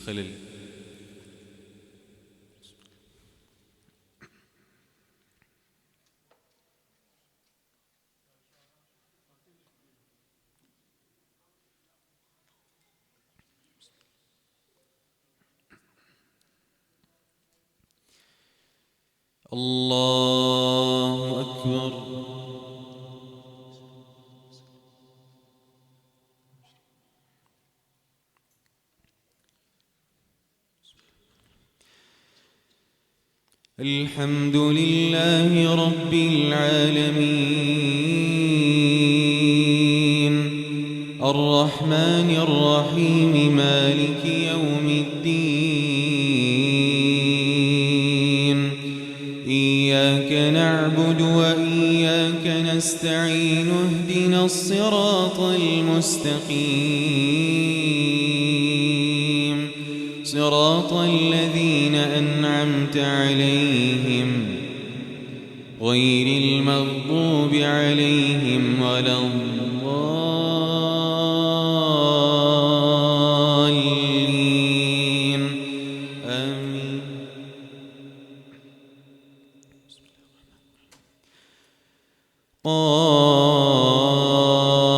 الخلل. الله أكبر. الحمد لله رب العالمين الرحمن الرحيم مالك يوم الدين إياك نعبد وإياك نستعين اهدنا الصراط المستقيم صراط الذين أنعمت عليهم غير المغضوب عليهم ولا الضالين آمين.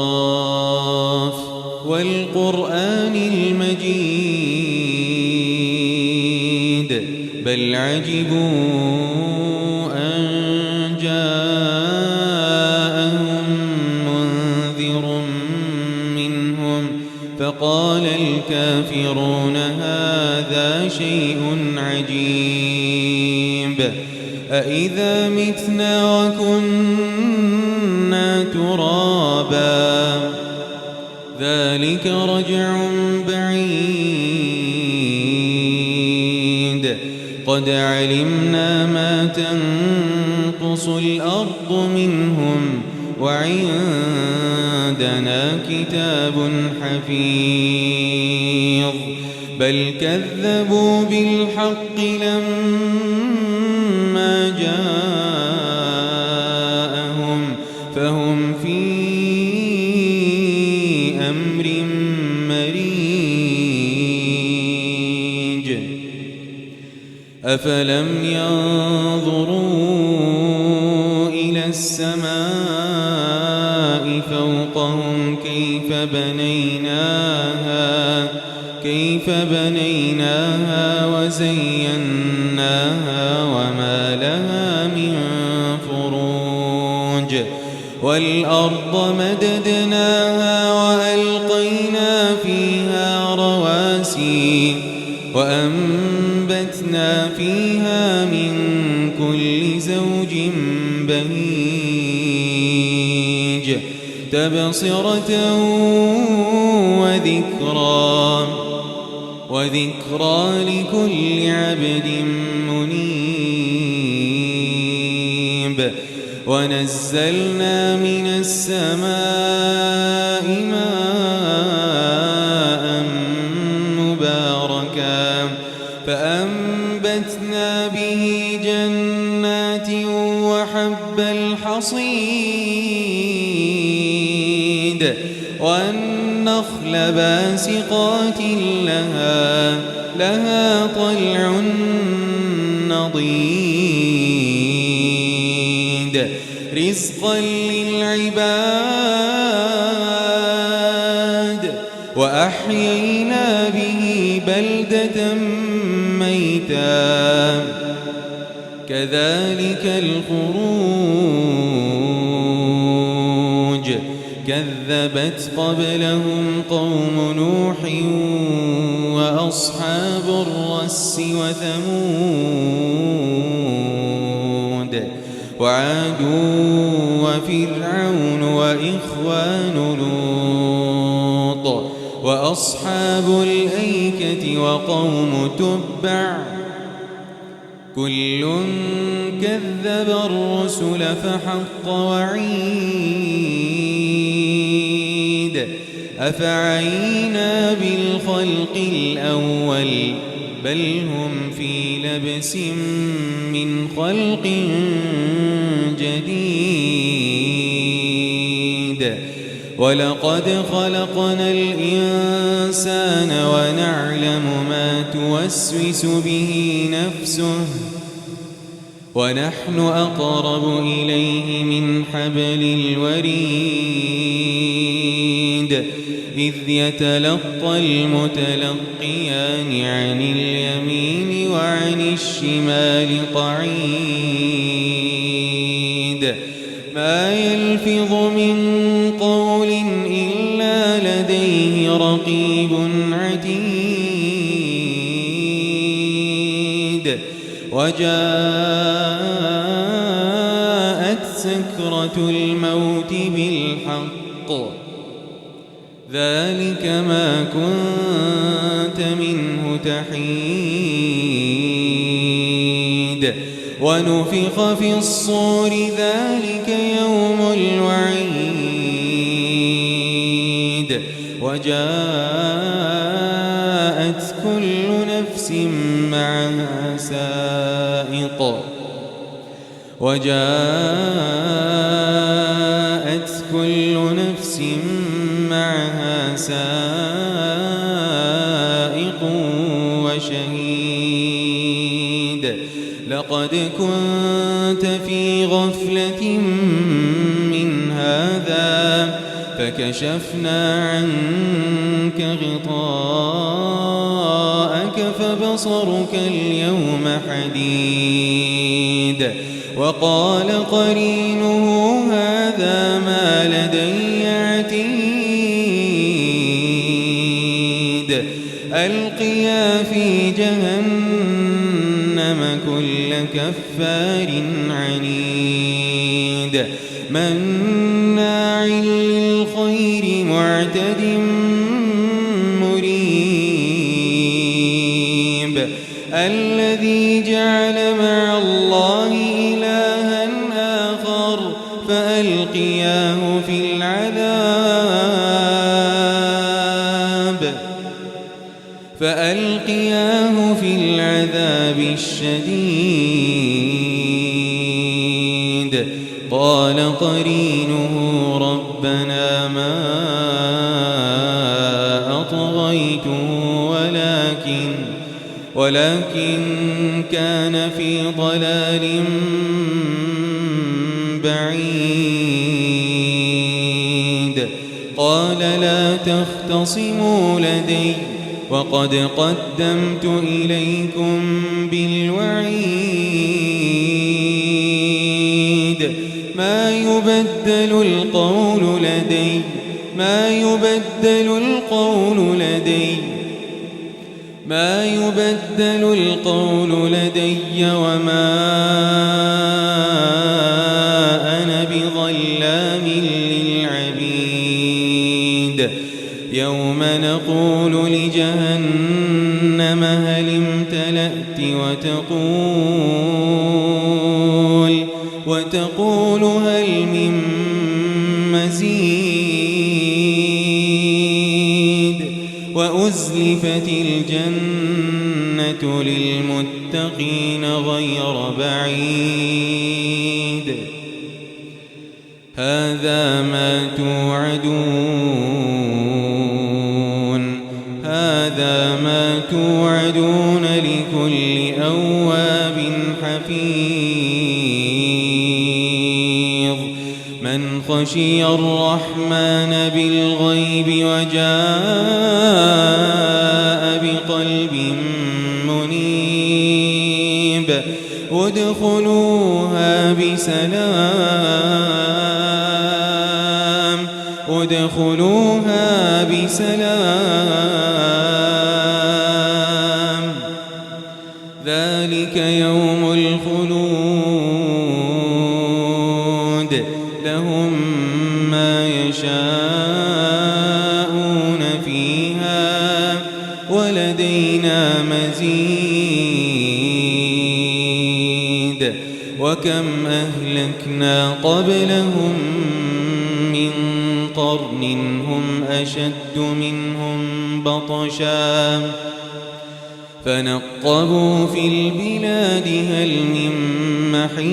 قاف والقرآن المجيد بل عجبوا أن جاءهم منذر منهم فقال الكافرون هذا شيء عجيب أإذا متنا وكنا ترابا ذلك رجع بعيد قد علمنا ما تنقص الأرض منهم وعندنا كتاب حفيظ بل كذبوا بالحق لما جاءهم فهم في أمر مريج أفلم ينظروا إلى السماء فوقهم كيف بنيناها وزيناها وما لها من فروج والأرض مددناها وألقينا فيها رواسي وأنبتنا فيها من كل زوج بهيج تبصرة وذكرى لكل عبد منيب ونزلنا من السماء ماء مباركا فأنبتنا به جنات وحب الحصيد والنخل باسقات لها طلع نضيد رزقا للعباد وأحيينا به بلدة ميتا كذلك الخروج كذبت قبلهم قوم نوح وأصحاب الرس وثمود وعاد وفرعون وإخوان لوط وأصحاب الأيكة وقوم تبع كل كذب الرسل فحق وعيد أفعينا بالخلق الأول بل هم في لبس من خلق جديد ولقد خلقنا الإنسان ونعلم ما توسوس به نفسه ونحن أقرب إليه من حبل الوريد إذ يتلقى المتلقيان عن اليمين وعن الشمال قعيد ما يلفظ من قول إلا لديه رقيب عتيد وجاءت سكرة الموت بالحق ذلك ما كنت منه تحيد ونفخ في الصور ذلك يوم الوعيد وجاءت كل نفس معها سائق وشهيد لقد كنت في غفلة من هذا فكشفنا عنك غطاءك فبصرك اليوم حديد وقال قرينه هذا ما لدي عتيد ألقيا في جهنم كل كفار عنيد مناع للخير معتد مريب الذي جعل مع الله إلها آخر فألقياه في العذاب الشديد قال قرينه ربنا ما أطغيته ولكن كان في ضلال بعيد قال لا تختصموا لدي وقد قدمت إليكم بالوعيد ما يبدل القول لدي وما أنا بظلام للعبيد يوم نقول لجهنم هل امتلأت وتقول هل من مزيد وأزلفت الجنة للمتقين غير بعيد هذا ما توعدون لكل أواب حفيظ من خشي الرحمن بالغيب وجاء بقلب منيب ادخلوها بسلام ذلك يوم الخلود لهم ما يشاءون فيها ولدينا مزيد وكم أهلكنا قبلهم من قرن هم أشد منهم بطشا فنقبوا في البلاد هل من محيص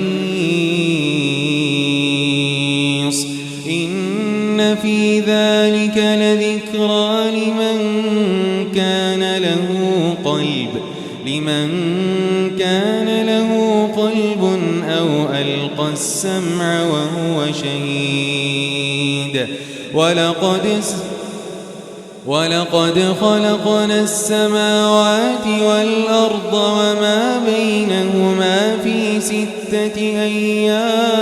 إن إن في ذلك لذكرى لمن كان له قلب أو ألقى السمع وهو شهيد ولقد خلقنا السماوات والأرض وما بينهما في 6 أيام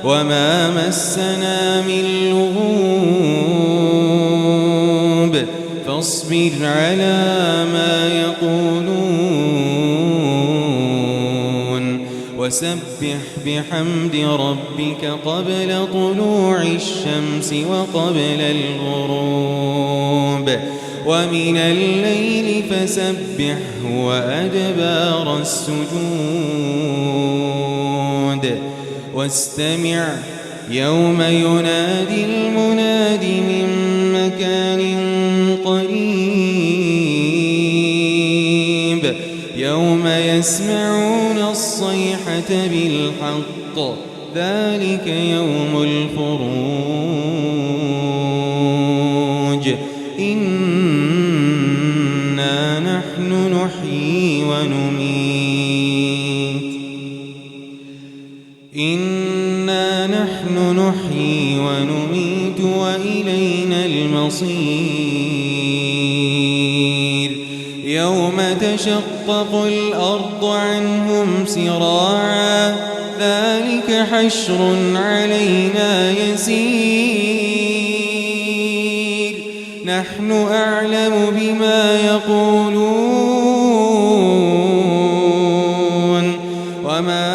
وما مسنا من لغوب فاصبر على ما يقولون وسبح بحمد ربك قبل طلوع الشمس وقبل الغروب ومن الليل فسبحه وأدبار السجود واستمع يوم ينادي المناد من مكان قريب يوم يسمعون الصيحة بالحق ذلك يوم الخروج إنا نحن نحيي ونميت وإلينا المصير يوم تشقق الأرض عنهم سراعا ذلك حشر علينا يسير نحن أعلم بما يقولون وما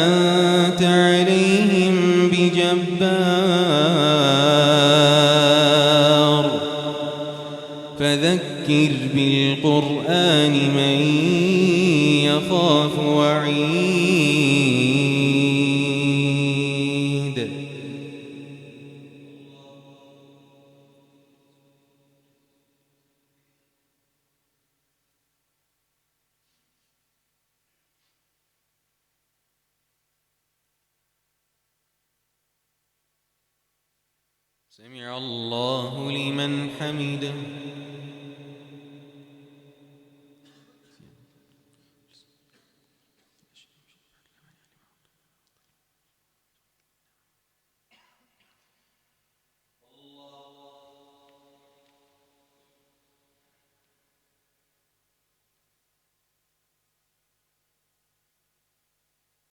أنت عليهم بجبار فذكر بالقرآن من يخاف وعيد سمع الله لمن حمده